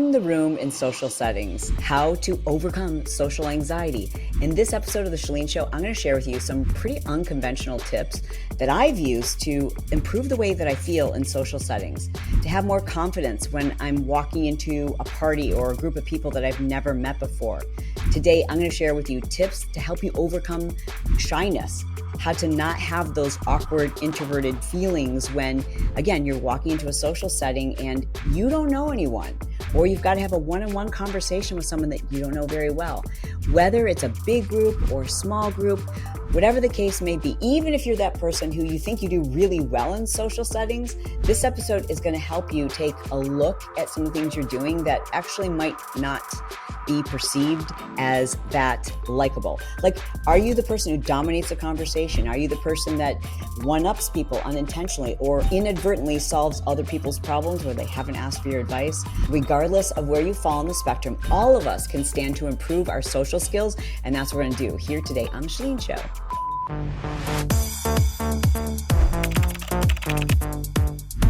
Own the room in social settings, how to overcome social anxiety. In this episode of The Chalene Show, I'm going to share with you some pretty unconventional tips that I've used to improve the way that I feel in social settings, to have more confidence when I'm walking into a party or a group of people that I've never met before. Today, I'm going to share with you tips to help you overcome shyness, how to not have those awkward, introverted feelings when, again, you're walking into a social setting and you don't know anyone, or you've got to have a one-on-one conversation with someone that you don't know very well. Whether it's a big group or small group, whatever the case may be, even if you're that person who you think you do really well in social settings, this episode is going to help you take a look at some of the things you're doing that actually might not be perceived as that likable. Like, are you the person who dominates the conversation? Are you the person that one-ups people unintentionally or inadvertently solves other people's problems where they haven't asked for your advice? Regardless of where you fall on the spectrum, all of us can stand to improve our social skills, and that's what we're going to do here today on The Chalene Show.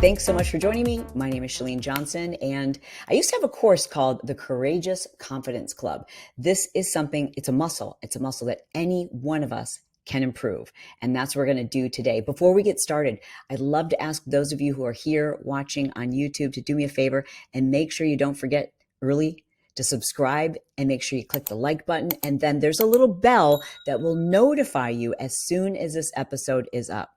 Thanks so much for joining me. My name is Chalene Johnson, and I used to have a course called the Courageous Confidence Club. This is something, it's a muscle. It's a muscle that any one of us can improve. And that's what we're going to do today. Before we get started, I'd love to ask those of you who are here watching on YouTube to do me a favor and make sure you don't forget early to subscribe and make sure you click the like button. And then there's a little bell that will notify you as soon as this episode is up.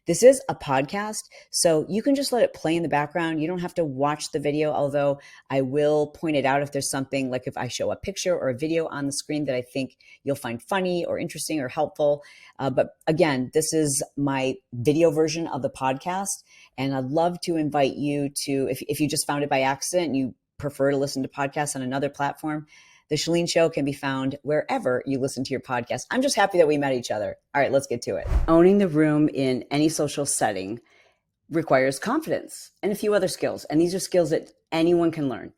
This is a podcast, so you can just let it play in the background. You don't have to watch the video, although I will point it out if there's something, like if I show a picture or a video on the screen that I think you'll find funny or interesting or helpful. But again, this is my video version of the podcast, and I'd love to invite you to, if you just found it by accident and you prefer to listen to podcasts on another platform, The Chalene Show can be found wherever you listen to your podcast. I'm just happy that we met each other. All right, let's get to it. Owning the room in any social setting requires confidence and a few other skills. And these are skills that anyone can learn.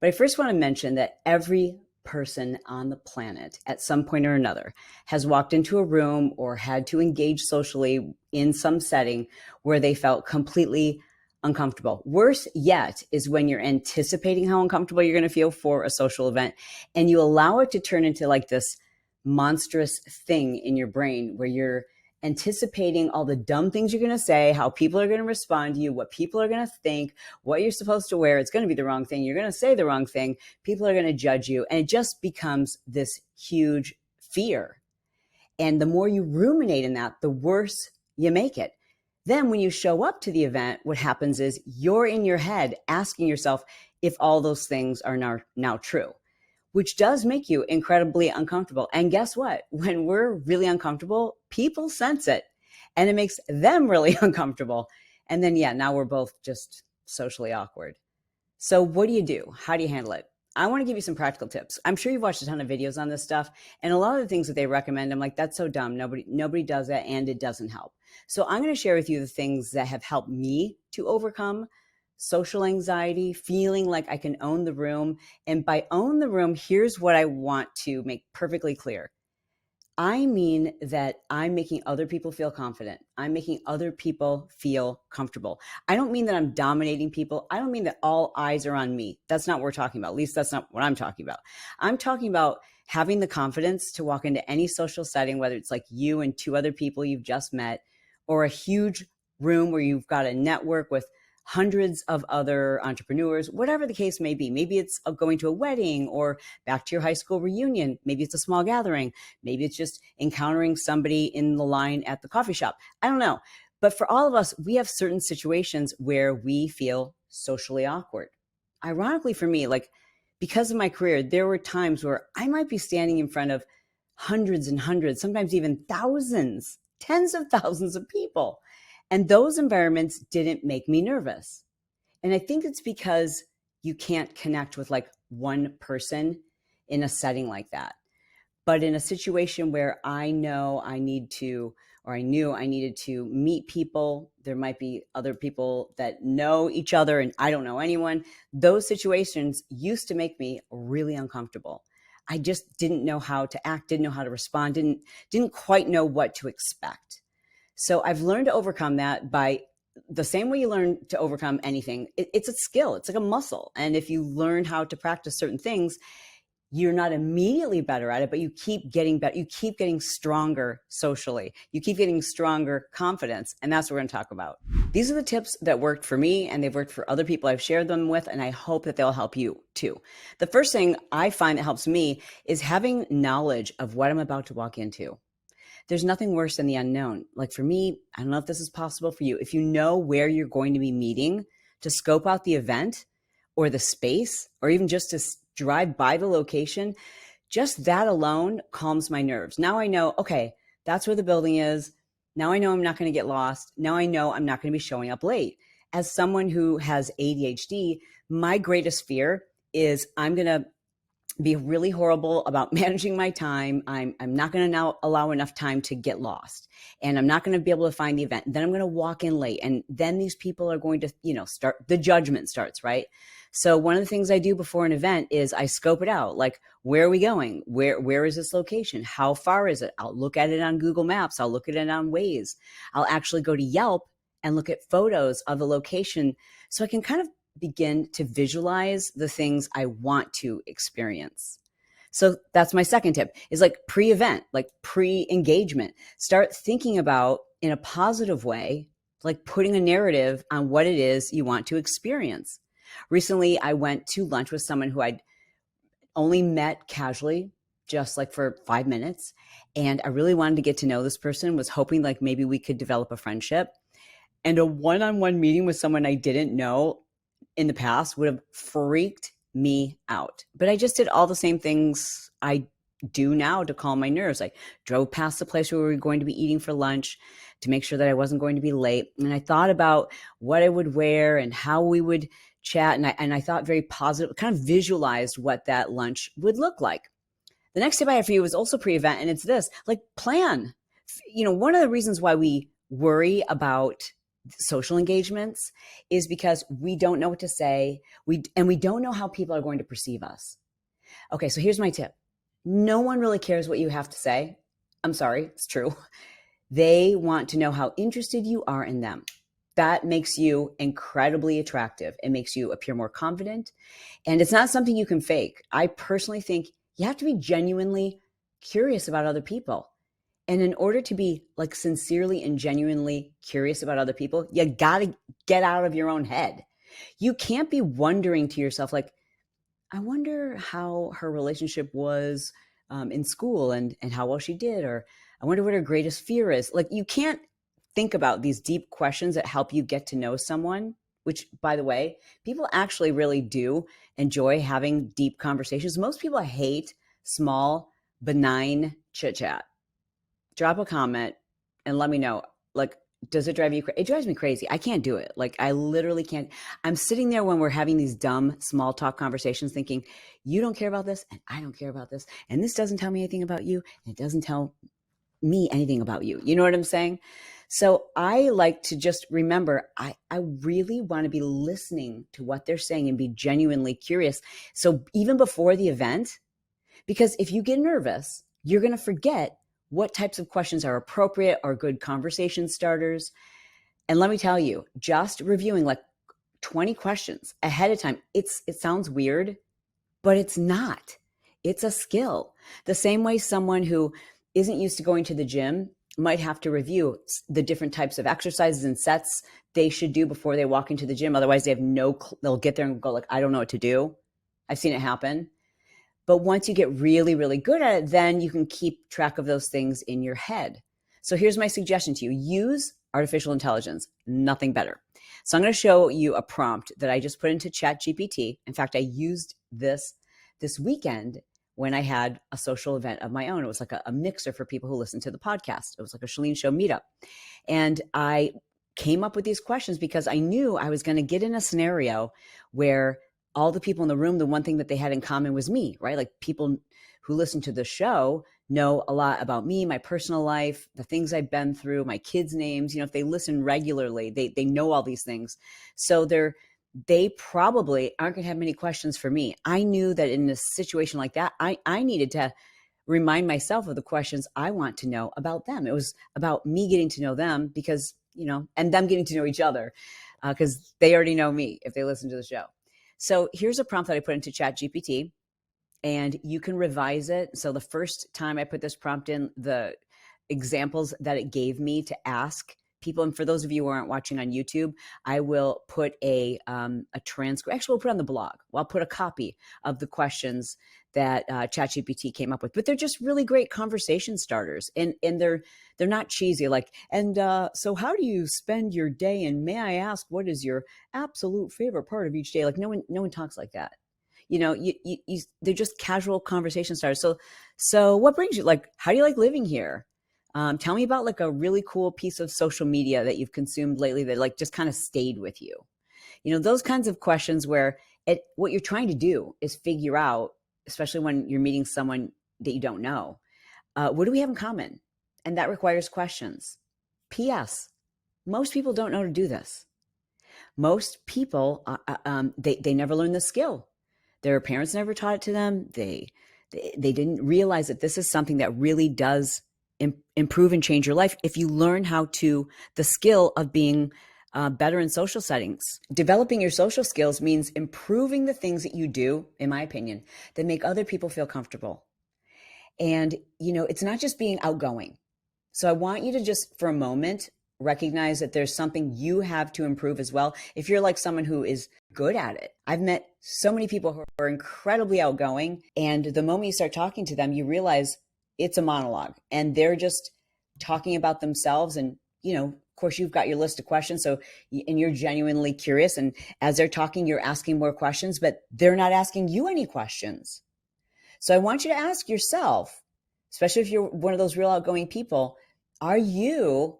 But I first want to mention that every person on the planet at some point or another has walked into a room or had to engage socially in some setting where they felt completely uncomfortable. Worse yet is when you're anticipating how uncomfortable you're going to feel for a social event and you allow it to turn into like this monstrous thing in your brain where you're anticipating all the dumb things you're going to say, how people are going to respond to you, what people are going to think, what you're supposed to wear. It's going to be the wrong thing. You're going to say the wrong thing. People are going to judge you. And it just becomes this huge fear. And the more you ruminate in that, the worse you make it. Then when you show up to the event, what happens is you're in your head asking yourself if all those things are now true, which does make you incredibly uncomfortable. And guess what? When we're really uncomfortable, people sense it and it makes them really uncomfortable. And then, now we're both just socially awkward. So what do you do? How do you handle it? I want to give you some practical tips. I'm sure you've watched a ton of videos on this stuff, and a lot of the things that they recommend, I'm like, that's so dumb. Nobody does that, and it doesn't help. So I'm going to share with you the things that have helped me to overcome social anxiety, feeling like I can own the room. And by own the room, here's what I want to make perfectly clear. I mean that I'm making other people feel confident. I'm making other people feel comfortable. I don't mean that I'm dominating people. I don't mean that all eyes are on me. That's not what we're talking about. At least that's not what I'm talking about. I'm talking about having the confidence to walk into any social setting, whether it's like you and two other people you've just met, or a huge room where you've got a network with hundreds of other entrepreneurs, whatever the case may be. Maybe it's going to a wedding or back to your high school reunion. Maybe it's a small gathering. Maybe it's just encountering somebody in the line at the coffee shop. I don't know. But for all of us, we have certain situations where we feel socially awkward. Ironically for me, like because of my career, there were times where I might be standing in front of hundreds and hundreds, sometimes even thousands, tens of thousands of people. And those environments didn't make me nervous. And I think it's because you can't connect with like one person in a setting like that. But in a situation where I know I need to, or I knew I needed to meet people, there might be other people that know each other and I don't know anyone. Those situations used to make me really uncomfortable. I just didn't know how to act, didn't know how to respond, didn't quite know what to expect. So I've learned to overcome that by the same way you learn to overcome anything, it's a skill. It's like a muscle. And if you learn how to practice certain things, you're not immediately better at it, but you keep getting better. You keep getting stronger socially. You keep getting stronger confidence. And that's what we're going to talk about. These are the tips that worked for me, and they've worked for other people I've shared them with, and I hope that they'll help you too. The first thing I find that helps me is having knowledge of what I'm about to walk into. There's nothing worse than the unknown. Like for me, I don't know if this is possible for you. If you know where you're going to be meeting, to scope out the event or the space, or even just to drive by the location, just that alone calms my nerves. Now I know, okay, that's where the building is. Now I know I'm not going to get lost. Now I know I'm not going to be showing up late. As someone who has ADHD, my greatest fear is I'm going to be really horrible about managing my time. I'm not going to now allow enough time to get lost, and I'm not going to be able to find the event. Then I'm going to walk in late, and then these people are going to, start, the judgment starts, right? So one of the things I do before an event is I scope it out. Like, where are we going? Where is this location? How far is it? I'll look at it on Google Maps. I'll look at it on Waze. I'll actually go to Yelp and look at photos of the location so I can kind of begin to visualize the things I want to experience. So that's my second tip, is like pre-event, like pre-engagement. Start thinking about, in a positive way, like putting a narrative on what it is you want to experience. Recently, I went to lunch with someone who I'd only met casually, just like for 5 minutes. And I really wanted to get to know this person, was hoping like maybe we could develop a friendship. And a one-on-one meeting with someone I didn't know in the past would have freaked me out. But I just did all the same things I do now to calm my nerves. I drove past the place where we were going to be eating for lunch to make sure that I wasn't going to be late. And I thought about what I would wear and how we would chat. And I thought very positive, kind of visualized what that lunch would look like. The next tip I have for you is also pre-event, and it's this, like plan. One of the reasons why we worry about social engagements is because we don't know what to say. We don't know how people are going to perceive us. Okay, so here's my tip. No one really cares what you have to say. I'm sorry, it's true. They want to know how interested you are in them. That makes you incredibly attractive. It makes you appear more confident, and it's not something you can fake. I personally think you have to be genuinely curious about other people. And in order to be like sincerely and genuinely curious about other people, you got to get out of your own head. You can't be wondering to yourself, like, I wonder how her relationship was in school and how well she did, or I wonder what her greatest fear is. Like, you can't think about these deep questions that help you get to know someone, which, by the way, people actually really do enjoy having deep conversations. Most people hate small, benign chit chat. Drop a comment and let me know, like, does it drive you crazy? It drives me crazy. I can't do it. Like, I literally can't. I'm sitting there when we're having these dumb small talk conversations thinking, you don't care about this and I don't care about this. And this doesn't tell me anything about you. And it doesn't tell me anything about you. You know what I'm saying? So I like to just remember, I really want to be listening to what they're saying and be genuinely curious. So even before the event, because if you get nervous, you're going to forget what types of questions are appropriate or good conversation starters. And let me tell you, just reviewing like 20 questions ahead of time, it sounds weird, but it's not. It's a skill. The same way someone who isn't used to going to the gym might have to review the different types of exercises and sets they should do before they walk into the gym. Otherwise, they'll get there and go like, I don't know what to do. I've seen it happen. But once you get really, really good at it, then you can keep track of those things in your head. So here's my suggestion to you. Use artificial intelligence, nothing better. So I'm going to show you a prompt that I just put into ChatGPT. In fact, I used this weekend when I had a social event of my own. It was like a mixer for people who listen to the podcast. It was like a Chalene Show meetup. And I came up with these questions because I knew I was going to get in a scenario where all the people in the room, the one thing that they had in common was me, right? Like, people who listen to the show know a lot about me, my personal life, the things I've been through, my kids' names. If they listen regularly, they know all these things. So they probably aren't going to have many questions for me. I knew that in a situation like that, I needed to remind myself of the questions I want to know about them. It was about me getting to know them because, and them getting to know each other, because they already know me if they listen to the show. So here's a prompt that I put into ChatGPT, and you can revise it. So the first time I put this prompt in, the examples that it gave me to ask people, and for those of you who aren't watching on YouTube, I will put a transcript. Actually, we'll put it on the blog. I'll put a copy of the questions that ChatGPT came up with. But they're just really great conversation starters, and they're not cheesy. Like, and so how do you spend your day? And may I ask, what is your absolute favorite part of each day? Like, no one talks like that. They're just casual conversation starters. So what brings you? Like, how do you like living here? Tell me about like a really cool piece of social media that you've consumed lately that like just kind of stayed with you. Those kinds of questions where what you're trying to do is figure out, especially when you're meeting someone that you don't know, what do we have in common? And that requires questions. P.S. Most people don't know to do this. Most people, they never learn the skill. Their parents never taught it to them. They didn't realize that this is something that really does improve and change your life if you learn the skill of being better in social settings. Developing your social skills means improving the things that you do, in my opinion, that make other people feel comfortable. And, it's not just being outgoing. So I want you to just, for a moment, recognize that there's something you have to improve as well. If you're like someone who is good at it, I've met so many people who are incredibly outgoing. And the moment you start talking to them, you realize it's a monologue and they're just talking about themselves. And, of course, you've got your list of questions. And you're genuinely curious. And as they're talking, you're asking more questions, but they're not asking you any questions. So I want you to ask yourself, especially if you're one of those real outgoing people, are you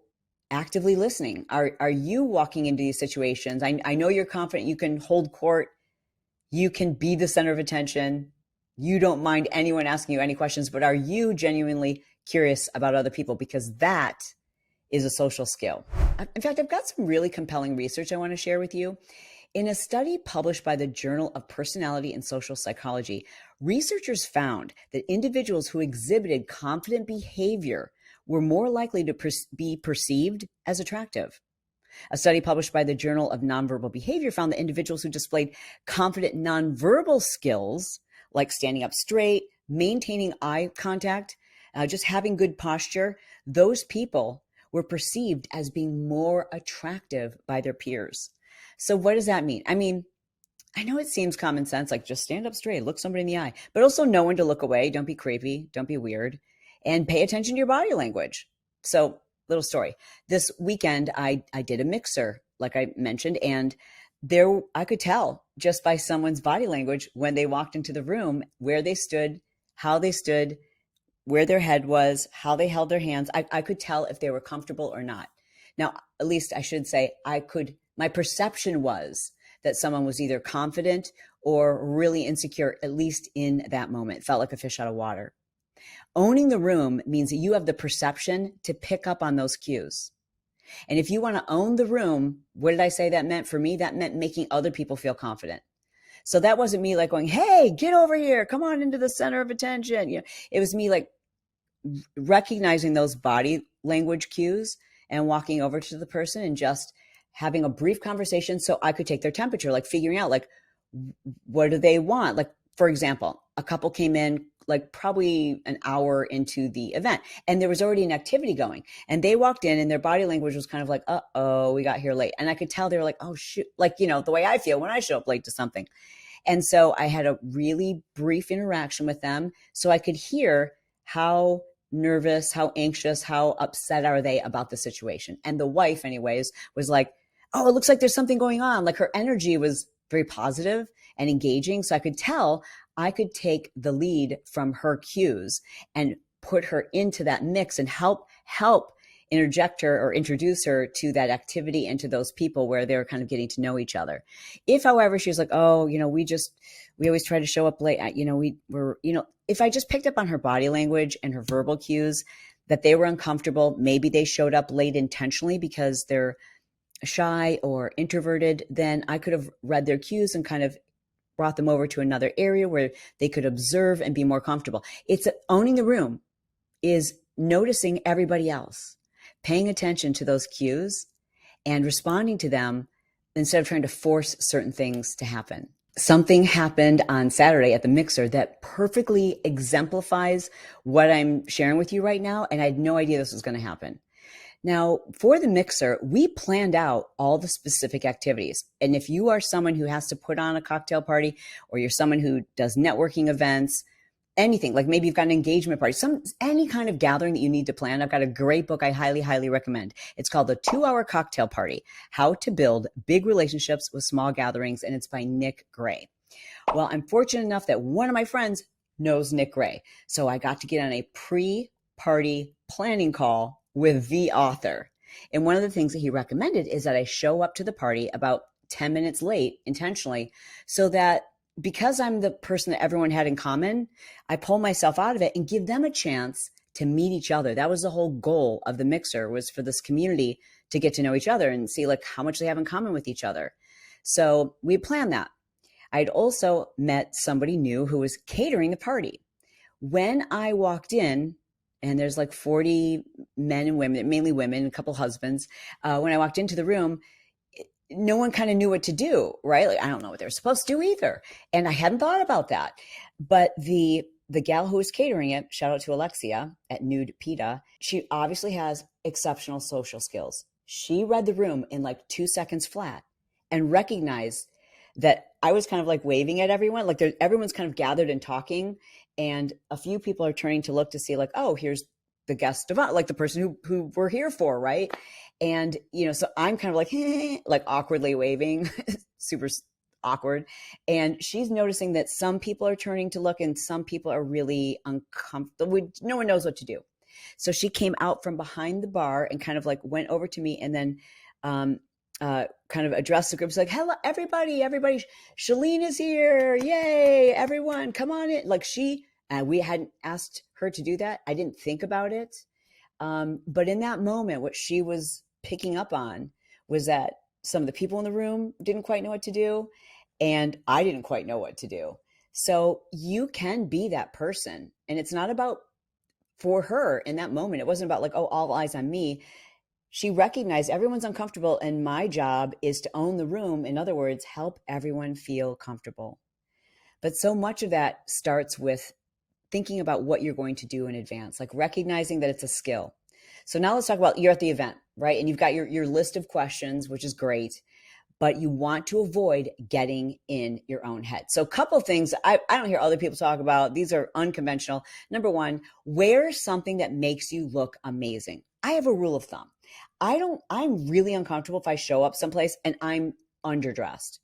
actively listening? Are you walking into these situations? I know you're confident you can hold court. You can be the center of attention. You don't mind anyone asking you any questions, but are you genuinely curious about other people? Because that is a social skill. In fact, I've got some really compelling research I want to share with you. In a study published by the Journal of Personality and Social Psychology, researchers found that individuals who exhibited confident behavior were more likely to be perceived as attractive. A study published by the Journal of Nonverbal Behavior found that individuals who displayed confident nonverbal skills, like standing up straight, maintaining eye contact, just having good posture, those people were perceived as being more attractive by their peers. So what does that mean? I mean, I know it seems common sense, like just stand up straight, look somebody in the eye, but also know when to look away. Don't be creepy. Don't be weird. And pay attention to your body language. So, little story. This weekend, I did a mixer, like I mentioned, and there I could tell just by someone's body language when they walked into the room, where they stood, how they stood, where their head was, how they held their hands. I could tell if they were comfortable or not. Now, at least I should say my perception was that someone was either confident or really insecure, at least in that moment. It felt like a fish out of water. Owning the room means that you have the perception to pick up on those cues. And if you want to own the room, what did I say that meant for me? That meant making other people feel confident. So that wasn't me like going, hey, get over here. Come on into the center of attention. It was me like recognizing those body language cues and walking over to the person and just having a brief conversation so I could take their temperature, like figuring out like, what do they want? Like, for example, a couple came in like probably an hour into the event and there was already an activity going and they walked in and their body language was kind of like, uh-oh, we got here late. And I could tell they were like, oh shoot, like, the way I feel when I show up late to something. And so I had a really brief interaction with them so I could hear how nervous, how anxious, how upset are they about the situation. And the wife anyways was like, oh, it looks like there's something going on. Like her energy was very positive and engaging. So I could tell I could take the lead from her cues and put her into that mix and help interject her or introduce her to that activity and to those people where they're kind of getting to know each other. If, however, she was like, oh, we always try to show up late. If I just picked up on her body language and her verbal cues that they were uncomfortable, maybe they showed up late intentionally because they're shy or introverted, then I could have read their cues and kind of brought them over to another area where they could observe and be more comfortable. It's owning the room is noticing everybody else, paying attention to those cues and responding to them instead of trying to force certain things to happen. Something happened on Saturday at the mixer that perfectly exemplifies what I'm sharing with you right now. And I had no idea this was going to happen. Now, for the mixer, we planned out all the specific activities. And if you are someone who has to put on a cocktail party, or you're someone who does networking events, anything, like maybe you've got an engagement party, any kind of gathering that you need to plan, I've got a great book I highly, highly recommend. It's called The 2-Hour Cocktail Party: How to Build Big Relationships with Small Gatherings, and it's by Nick Gray. Well, I'm fortunate enough that one of my friends knows Nick Gray. So I got to get on a pre-party planning call with the author. And one of the things that he recommended is that I show up to the party about 10 minutes late intentionally, so that because I'm the person that everyone had in common, I pull myself out of it and give them a chance to meet each other. That was the whole goal of the mixer, was for this community to get to know each other and see like how much they have in common with each other. So we planned that. I'd also met somebody new who was catering the party. When I walked in, and there's like 40 men and women, mainly women, a couple husbands. When I walked into the room, no one kind of knew what to do, right? Like, I don't know what they were supposed to do either. And I hadn't thought about that. But the gal who was catering it, shout out to Alexia at Nude Pita, she obviously has exceptional social skills. She read the room in like 2 seconds flat and recognized that I was kind of like waving at everyone. Like everyone's kind of gathered and talking. And a few people are turning to look to see like, oh, here's the guest of, like the person who we're here for, right? And, so I'm kind of like, like awkwardly waving, super awkward. And she's noticing that some people are turning to look and some people are really uncomfortable. No one knows what to do. So she came out from behind the bar and kind of like went over to me and then kind of addressed the group. It's like, hello, everybody, Chalene is here. Yay, everyone, come on in. Like we hadn't asked her to do that. I didn't think about it. But in that moment, what she was picking up on was that some of the people in the room didn't quite know what to do. And I didn't quite know what to do. So you can be that person. And it's not about, for her in that moment, it wasn't about like, oh, all eyes on me. She recognized everyone's uncomfortable and my job is to own the room. In other words, help everyone feel comfortable. But so much of that starts with thinking about what you're going to do in advance, like recognizing that it's a skill. So now let's talk about, you're at the event, right? And you've got your list of questions, which is great, but you want to avoid getting in your own head. So a couple of things I don't hear other people talk about. These are unconventional. Number one, wear something that makes you look amazing. I have a rule of thumb. I'm really uncomfortable if I show up someplace and I'm underdressed.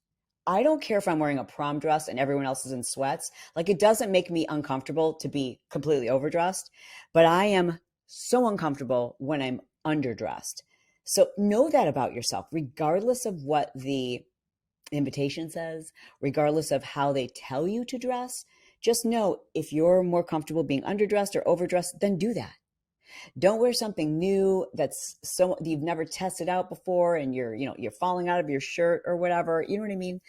I don't care if I'm wearing a prom dress and everyone else is in sweats. Like, it doesn't make me uncomfortable to be completely overdressed, but I am so uncomfortable when I'm underdressed. So know that about yourself, regardless of what the invitation says, regardless of how they tell you to dress. Just know if you're more comfortable being underdressed or overdressed, then do that. Don't wear something new that's so you've never tested out before and you're falling out of your shirt or whatever. You know what I mean?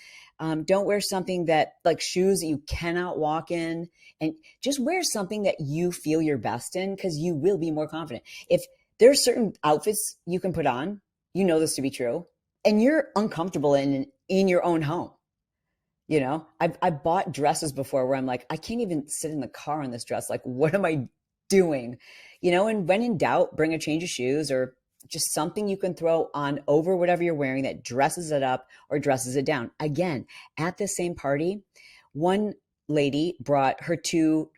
Don't wear something that, like shoes that you cannot walk in, and just wear something that you feel your best in, because you will be more confident. If there's certain outfits you can put on, you know this to be true, and you're uncomfortable in your own home. I bought dresses before where I'm like, I can't even sit in the car in this dress. Like, what am I doing? And when in doubt, bring a change of shoes or just something you can throw on over whatever you're wearing that dresses it up or dresses it down. Again, at the same party, one lady brought her 2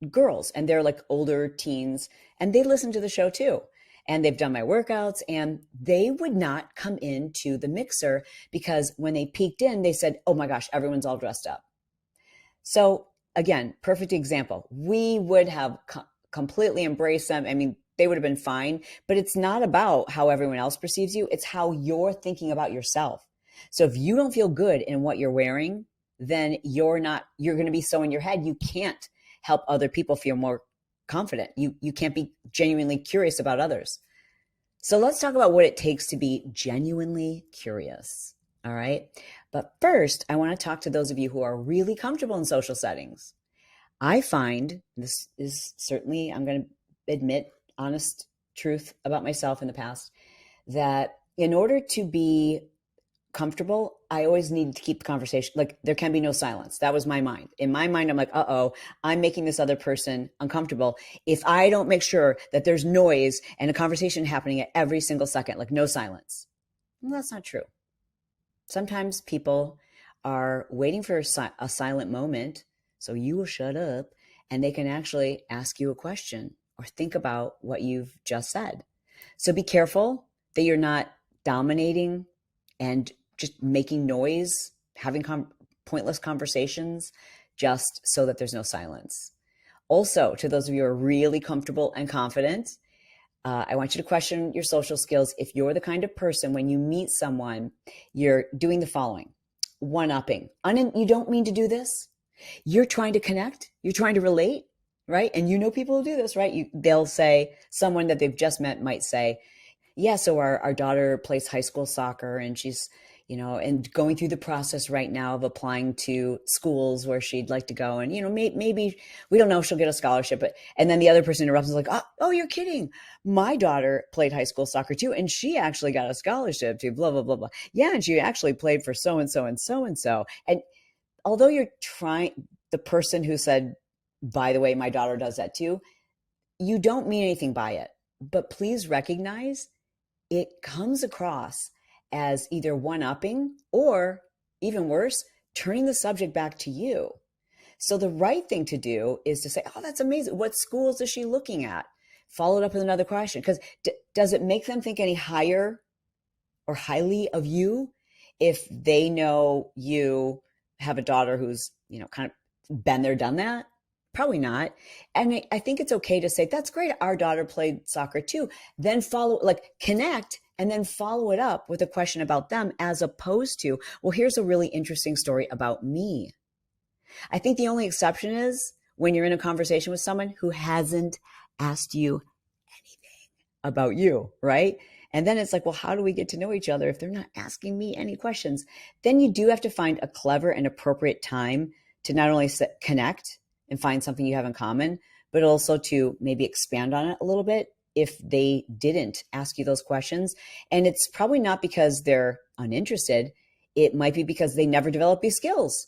girls, and they're like older teens, and they listen to the show too. And they've done my workouts, and they would not come into the mixer because when they peeked in, they said, oh my gosh, everyone's all dressed up. So again, perfect example. We would have completely embraced them. I mean, they would have been fine, but it's not about how everyone else perceives you. It's how you're thinking about yourself. So if you don't feel good in what you're wearing, then you're going to be so in your head, you can't help other people feel more confident. You can't be genuinely curious about others. So let's talk about what it takes to be genuinely curious. All right. But first, I want to talk to those of you who are really comfortable in social settings. I find, this is certainly, I'm going to admit honest truth about myself in the past, that in order to be comfortable, I always needed to keep the conversation. Like there can be no silence. That was my mind. In my mind, I'm like, uh-oh, I'm making this other person uncomfortable. If I don't make sure that there's noise and a conversation happening at every single second, like no silence. Well, that's not true. Sometimes people are waiting for a silent moment. So you will shut up and they can actually ask you a question or think about what you've just said. So be careful that you're not dominating and just making noise, having pointless conversations just so that there's no silence. Also, to those of you who are really comfortable and confident, I want you to question your social skills. If you're the kind of person, when you meet someone, you're doing the following: one-upping. You don't mean to do this. You're trying to connect. You're trying to relate, right? And you know people who do this, right? They'll say, someone that they've just met might say, yeah, so our daughter plays high school soccer and she's, and going through the process right now of applying to schools where she'd like to go. And, maybe we don't know if she'll get a scholarship, and then the other person interrupts and is like, oh, you're kidding. My daughter played high school soccer too. And she actually got a scholarship to blah, blah, blah, blah. Yeah. And she actually played for so-and-so and so-and-so. And although the person who said, by the way, my daughter does that too, you don't mean anything by it, but please recognize it comes across as either one-upping or, even worse, turning the subject back to you. So the right thing to do is to say, oh, that's amazing. What schools is she looking at? Follow it up with another question. Because does it make them think any higher or highly of you if they know you have a daughter who's, kind of been there, done that? Probably not. And I think it's okay to say, that's great. Our daughter played soccer too. Then connect and then follow it up with a question about them, as opposed to, well, here's a really interesting story about me. I think the only exception is when you're in a conversation with someone who hasn't asked you anything about you, right? And then it's like, well, how do we get to know each other if they're not asking me any questions? Then you do have to find a clever and appropriate time to not only connect and find something you have in common, but also to maybe expand on it a little bit if they didn't ask you those questions. And it's probably not because they're uninterested. It might be because they never developed these skills.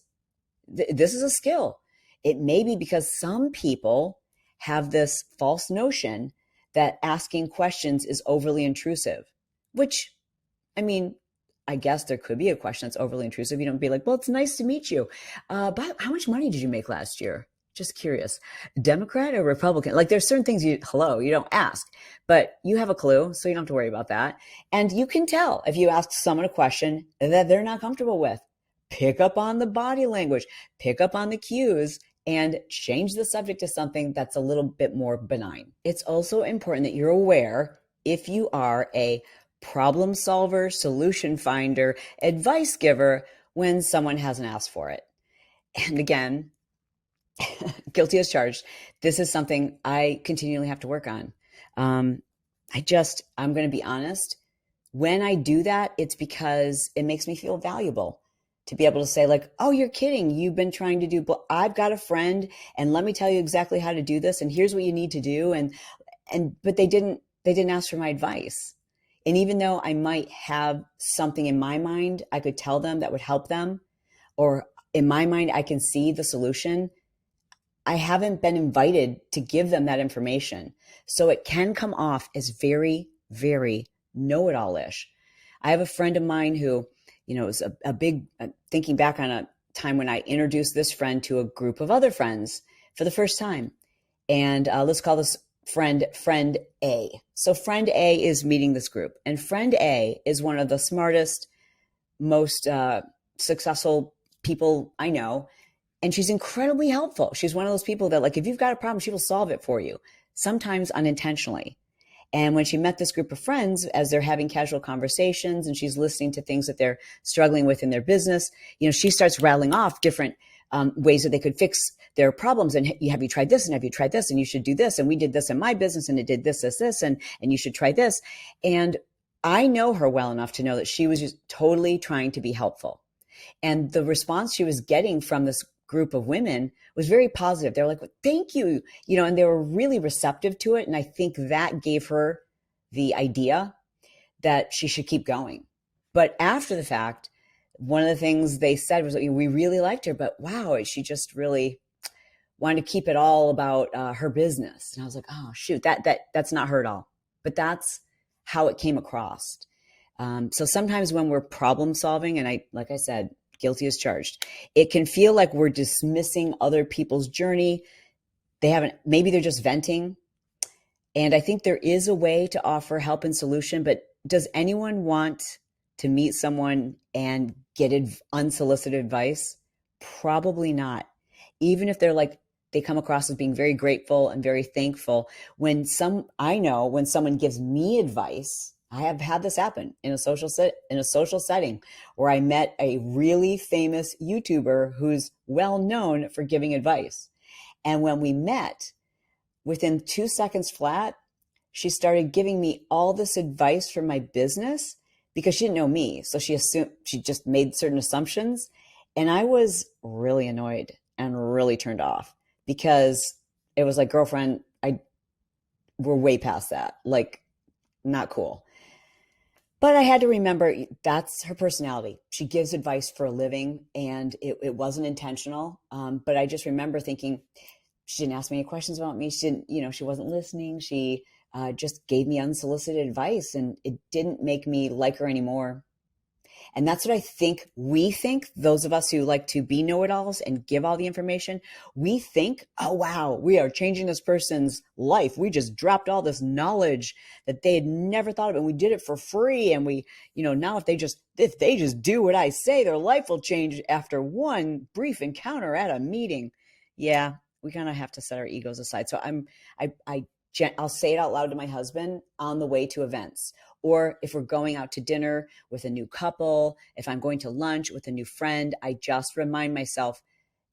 This is a skill. It may be because some people have this false notion that asking questions is overly intrusive, which, I guess there could be a question that's overly intrusive. You don't be like, well, it's nice to meet you. But how much money did you make last year? Just curious. Democrat or Republican? Like there's certain things you don't ask, but you have a clue, so you don't have to worry about that. And you can tell if you ask someone a question that they're not comfortable with. Pick up on the body language, pick up on the cues, and change the subject to something that's a little bit more benign. It's also important that you're aware if you are a problem solver, solution finder, advice giver when someone hasn't asked for it. And again, guilty as charged. This is something I continually have to work on. I'm going to be honest. When I do that, it's because it makes me feel valuable to be able to say like, oh, you're kidding. You've been trying to do, I've got a friend and let me tell you exactly how to do this. And here's what you need to do. But they didn't ask for my advice. And even though I might have something in my mind, I could tell them that would help them, or in my mind, I can see the solution. I haven't been invited to give them that information. So it can come off as very, very know-it-all-ish. I have a friend of mine who, is a big, thinking back on a time when I introduced this friend to a group of other friends for the first time. And let's call this friend A. So friend A is meeting this group. And friend A is one of the smartest, most successful people I know. And she's incredibly helpful. She's one of those people that, like, if you've got a problem, she will solve it for you, sometimes unintentionally. And when she met this group of friends, as they're having casual conversations and she's listening to things that they're struggling with in their business, she starts rattling off different ways that they could fix their problems. And have you tried this? And have you tried this? And you should do this. And we did this in my business and it did this. And you should try this. And I know her well enough to know that she was just totally trying to be helpful. And the response she was getting from this group of women was very positive. They're like, well, thank you, and they were really receptive to it. And I think that gave her the idea that she should keep going. But after the fact, one of the things they said was, we really liked her, but wow, she just really wanted to keep it all about her business. And I was like, oh shoot, that's not her at all. But that's how it came across. So sometimes when we're problem solving, and like I said, guilty as charged, it can feel like we're dismissing other people's journey. Maybe they're just venting. And I think there is a way to offer help and solution, but does anyone want to meet someone and get unsolicited advice? Probably not. Even if they come across as being very grateful and very thankful. I know when someone gives me advice, I have had this happen in a social setting where I met a really famous YouTuber who's well known for giving advice. And when we met, within 2 seconds flat, she started giving me all this advice for my business because she didn't know me. So she just made certain assumptions. And I was really annoyed and really turned off because it was like, girlfriend, we're way past that. Like, not cool. But I had to remember that's her personality. She gives advice for a living, and it wasn't intentional. But I just remember thinking, she didn't ask me any questions about me. She didn't, she wasn't listening. She just gave me unsolicited advice, and it didn't make me like her anymore. And that's what I think we think, those of us who like to be know-it-alls and give all the information, we think, oh, wow, we are changing this person's life. We just dropped all this knowledge that they had never thought of, and we did it for free. And we, now if they just do what I say, their life will change after one brief encounter at a meeting. Yeah, we kind of have to set our egos aside. So I'll say it out loud to my husband on the way to events. Or if we're going out to dinner with a new couple, if I'm going to lunch with a new friend, I just remind myself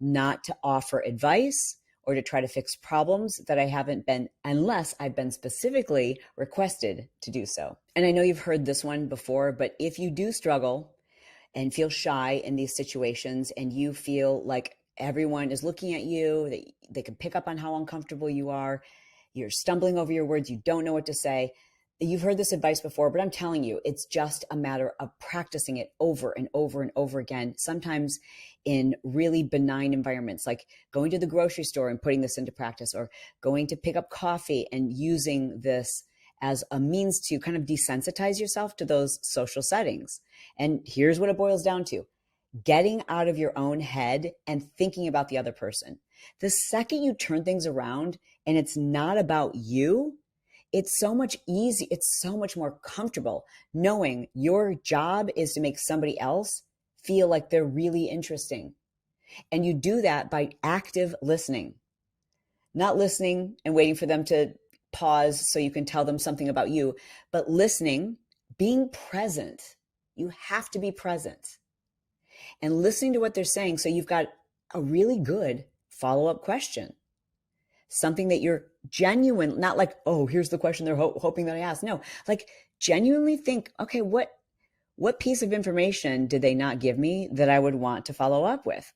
not to offer advice or to try to fix problems that I haven't been, unless I've been specifically requested to do so. And I know you've heard this one before, but if you do struggle and feel shy in these situations and you feel like everyone is looking at you, they can pick up on how uncomfortable you are, you're stumbling over your words, you don't know what to say. You've heard this advice before, but I'm telling you, it's just a matter of practicing it over and over and over again, sometimes in really benign environments, like going to the grocery store and putting this into practice, or going to pick up coffee and using this as a means to kind of desensitize yourself to those social settings. And here's what it boils down to: getting out of your own head and thinking about the other person. The second you turn things around and it's not about you, it's so much easier. It's so much more comfortable knowing your job is to make somebody else feel like they're really interesting. And you do that by active listening, not listening and waiting for them to pause so you can tell them something about you, but listening, being present. You have to be present and listening to what they're saying. So you've got a really good follow-up question. Something that you're genuine, not like, oh, here's the question they're hoping that I ask. No, like genuinely think, okay, what piece of information did they not give me that I would want to follow up with?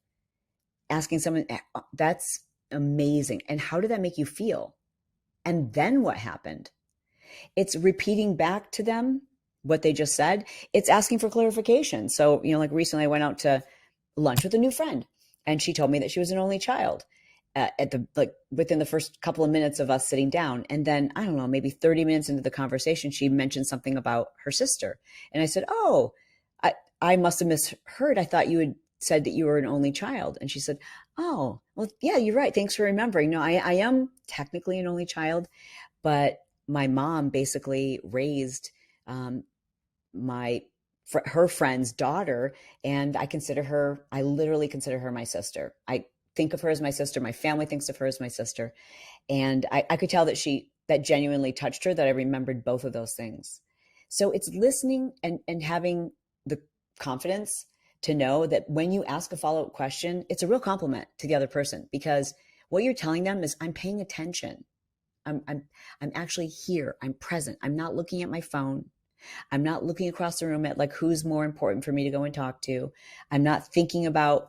Asking someone, that's amazing. And how did that make you feel? And then what happened? It's repeating back to them what they just said. It's asking for clarification. So, like recently I went out to lunch with a new friend, and she told me that she was an only child. Within the first couple of minutes of us sitting down. And then, I don't know, maybe 30 minutes into the conversation, she mentioned something about her sister. And I said, oh, I must have misheard. I thought you had said that you were an only child. And she said, oh, well, yeah, you're right. Thanks for remembering. No, I am technically an only child, but my mom basically raised her friend's daughter. And I literally consider her my sister. I think of her as my sister. My family thinks of her as my sister. And I could tell that genuinely touched her, that I remembered both of those things. So it's listening and having the confidence to know that when you ask a follow-up question, it's a real compliment to the other person, because what you're telling them is, I'm paying attention. I'm actually here. I'm present. I'm not looking at my phone. I'm not looking across the room at like who's more important for me to go and talk to. I'm not thinking about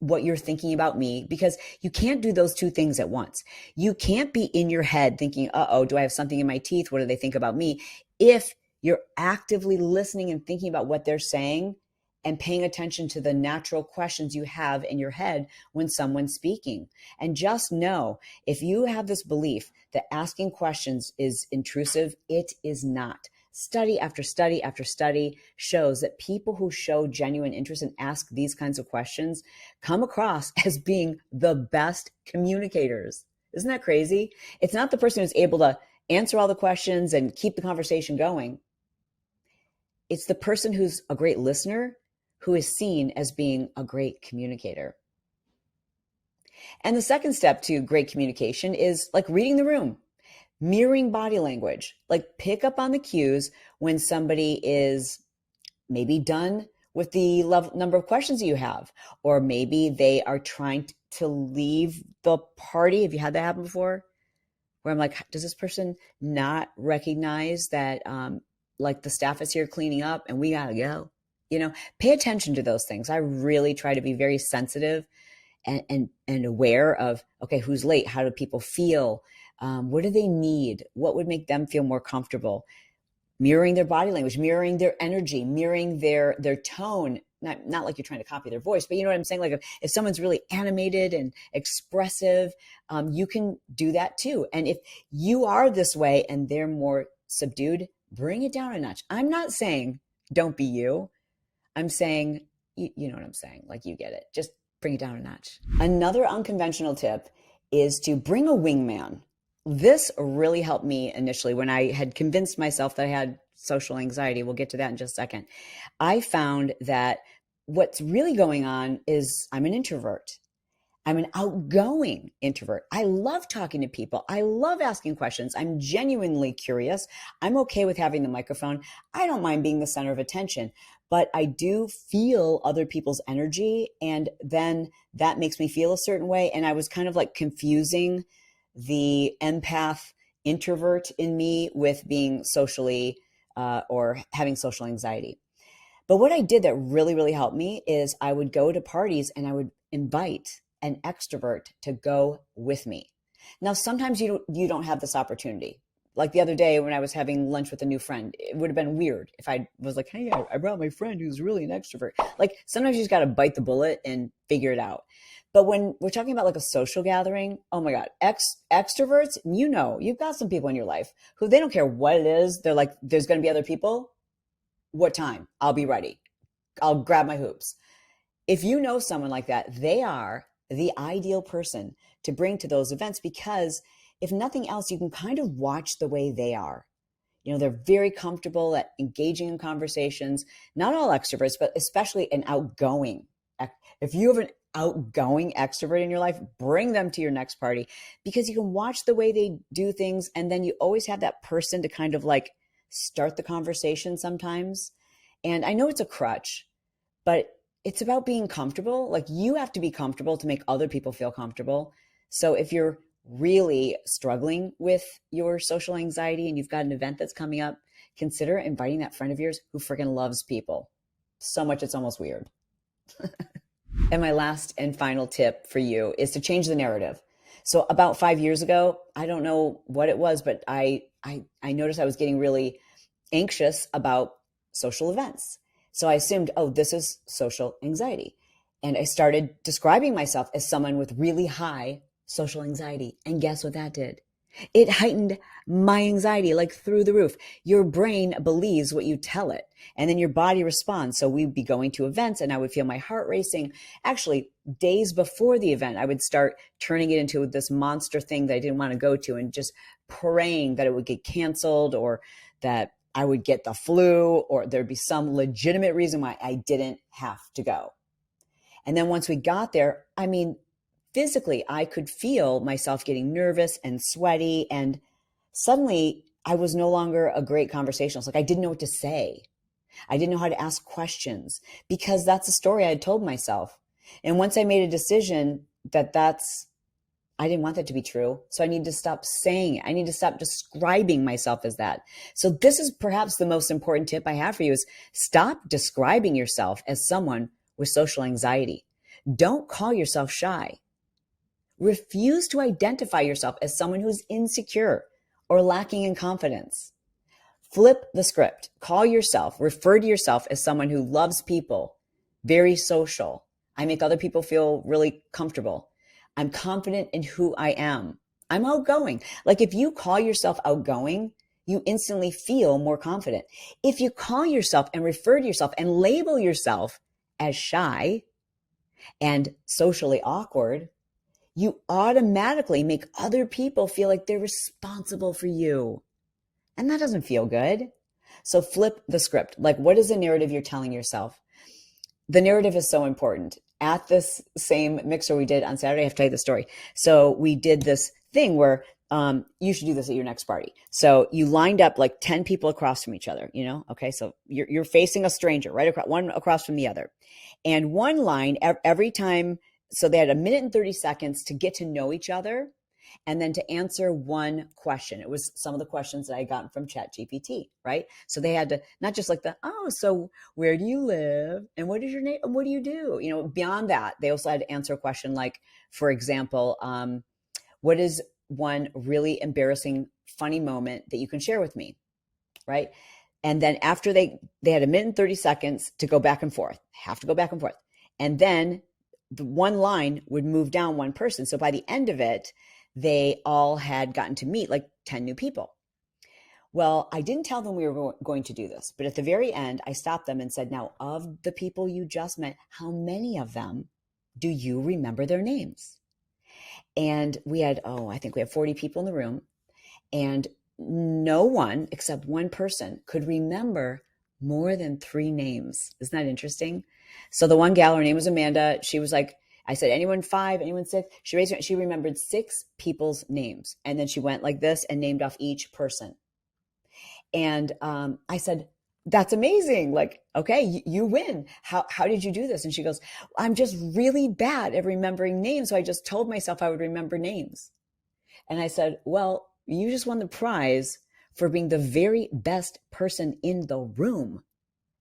what you're thinking about me, because you can't do those two things at once. You can't be in your head thinking, do I have something in my teeth? What do they think about me? If You're actively listening and thinking about what they're saying and paying attention to the natural questions you have in your head when someone's speaking. And just know, if you have this belief that asking questions is intrusive, it is not. Study after study after study shows that people who show genuine interest and ask these kinds of questions come across as being the best communicators. Isn't that crazy? It's not the person who's able to answer all the questions and keep the conversation going. It's the person who's a great listener who is seen as being a great communicator. And the second step to great communication is like reading the room, mirroring body language, like pick up on the cues when somebody is maybe done with the number of questions that you have, or maybe they are trying to leave the party. Have you had that happen before? Where I'm like, does this person not recognize that like the staff is here cleaning up and we gotta go? Pay attention to those things. I really try to be very sensitive and aware of, okay, who's late? How do people feel? What do they need? What would make them feel more comfortable? Mirroring their body language, mirroring their energy, mirroring their tone. Not like you're trying to copy their voice, but you know what I'm saying? Like if someone's really animated and expressive, you can do that too. And if you are this way and they're more subdued, bring it down a notch. I'm not saying don't be you. I'm saying, you know what I'm saying? Like you get it. Just bring it down a notch. Another unconventional tip is to bring a wingman. This really helped me initially when I had convinced myself that I had social anxiety. We'll get to that in just a second. I found that what's really going on is I'm an introvert. I'm an outgoing introvert. I love talking to people. I love asking questions. I'm genuinely curious. I'm okay with having the microphone. I don't mind being the center of attention, but I do feel other people's energy. And then that makes me feel a certain way. And I was kind of like confusing the empath introvert in me with being socially or having social anxiety. But what I did that really, really helped me is I would go to parties and I would invite an extrovert to go with me. Now, sometimes you don't have this opportunity. Like the other day when I was having lunch with a new friend, it would have been weird if I was like, hey, I brought my friend who's really an extrovert. Like sometimes you just got to bite the bullet and figure it out. But when we're talking about like a social gathering, oh my God, extroverts, you've got some people in your life who they don't care what it is. They're like, there's going to be other people. What time? I'll be ready. I'll grab my hoops. If you know someone like that, they are the ideal person to bring to those events because if nothing else, you can kind of watch the way they are. They're very comfortable at engaging in conversations. Not all extroverts, but especially an outgoing. If you have an outgoing extrovert in your life, bring them to your next party because you can watch the way they do things. And then you always have that person to kind of like start the conversation sometimes. And I know it's a crutch, but it's about being comfortable. Like you have to be comfortable to make other people feel comfortable. So if you're really struggling with your social anxiety and you've got an event that's coming up, consider inviting that friend of yours who freaking loves people so much it's almost weird. And my last and final tip for you is to change the narrative. So about 5 years ago, I don't know what it was, but I noticed I was getting really anxious about social events. So I assumed, oh, this is social anxiety. And I started describing myself as someone with really high social anxiety. And guess what that did? It heightened my anxiety like through the roof. Your brain believes what you tell it, and then your body responds. So we'd be going to events and I would feel my heart racing. Actually, days before the event, I would start turning it into this monster thing that I didn't want to go to and just praying that it would get canceled or that I would get the flu or there'd be some legitimate reason why I didn't have to go. And then once we got there, physically, I could feel myself getting nervous and sweaty. And suddenly I was no longer a great conversationalist. Like I didn't know what to say. I didn't know how to ask questions because that's the story I had told myself. And once I made a decision I didn't want that to be true. So I need to stop saying it. I need to stop describing myself as that. So this is perhaps the most important tip I have for you is stop describing yourself as someone with social anxiety. Don't call yourself shy. Refuse to identify yourself as someone who's insecure or lacking in confidence. Flip the script. Call yourself, refer to yourself as someone who loves people, very social. I make other people feel really comfortable. I'm confident in who I am. I'm outgoing. Like if you call yourself outgoing, you instantly feel more confident. If you call yourself and refer to yourself and label yourself as shy and socially awkward, you automatically make other people feel like they're responsible for you. And that doesn't feel good. So flip the script. Like, what is the narrative you're telling yourself? The narrative is so important. At this same mixer we did on Saturday, I have to tell you the story. So we did this thing where you should do this at your next party. So you lined up like 10 people across from each other, you know? Okay, so you're facing a stranger, right? One across from the other. And one line every time, so they had a minute and 30 seconds to get to know each other and then to answer one question. It was some of the questions that I had gotten from ChatGPT, right? So they had to not just like so where do you live and what is your name and what do you do? You know, beyond that, they also had to answer a question like, for example, what is one really embarrassing, funny moment that you can share with me, right? And then after they had a minute and 30 seconds to go back and forth, have to go back and forth. And then the one line would move down one person. So by the end of it, they all had gotten to meet like 10 new people. Well, I didn't tell them we were going to do this, but at the very end, I stopped them and said, now, of the people you just met, how many of them do you remember their names? And we had, I think we had 40 people in the room, and no one except one person could remember more than 3 names. Isn't that interesting? So the one gal, her name was Amanda. She was like, I said, anyone 5, anyone 6? She raised her hand. She remembered 6 people's names. And then she went like this and named off each person. And I said, that's amazing. Like, okay, you win. How did you do this? And she goes, I'm just really bad at remembering names. So I just told myself I would remember names. And I said, well, you just won the prize for being the very best person in the room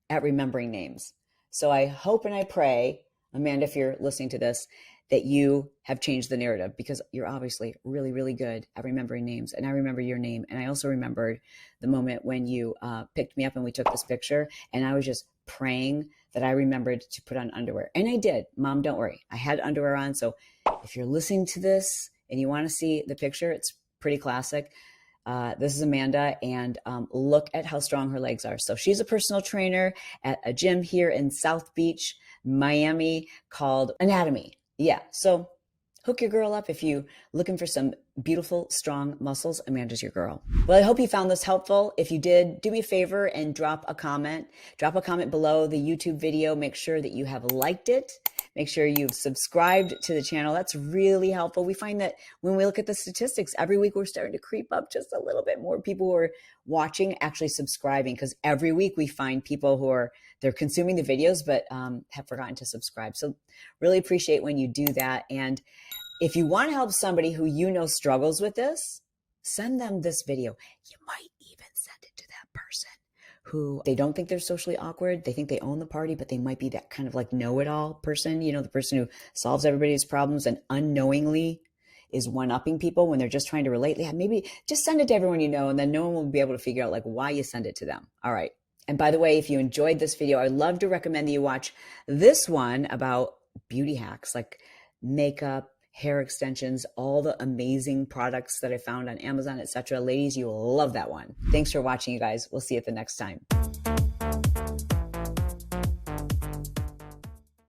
at remembering names. So I hope and I pray, Amanda, if you're listening to this, that you have changed the narrative, because you're obviously really, really good at remembering names. And I remember your name. And I also remembered the moment when you picked me up and we took this picture. And I was just praying that I remembered to put on underwear. And I did. Mom, don't worry. I had underwear on. So if you're listening to this and you want to see the picture, it's pretty classic. This is Amanda, and look at how strong her legs are. So she's a personal trainer at a gym here in South Beach, Miami, called Anatomy. Yeah, so hook your girl up if you're looking for some beautiful, strong muscles. Amanda's your girl. Well, I hope you found this helpful. If you did, do me a favor and drop a comment. Drop a comment below the YouTube video. Make sure that you have liked it. Make sure you've subscribed to the channel. That's really helpful. We find that when we look at the statistics, every week we're starting to creep up just a little bit more people who are watching, actually subscribing, because every week we find people who they're consuming the videos but have forgotten to subscribe. So really appreciate when you do that. And if you want to help somebody who you know struggles with this, send them this video. You might even send it to that person who they don't think they're socially awkward. They think they own the party, but they might be that kind of like know-it-all person, you know, the person who solves everybody's problems and unknowingly is one-upping people when they're just trying to relate. Yeah, maybe just send it to everyone you know, and then no one will be able to figure out like why you send it to them. All right. And by the way, if you enjoyed this video, I'd love to recommend that you watch this one about beauty hacks like makeup, hair extensions, all the amazing products that I found on Amazon, etc. Ladies, you will love that one. Thanks for watching, you guys. We'll see you at the next time.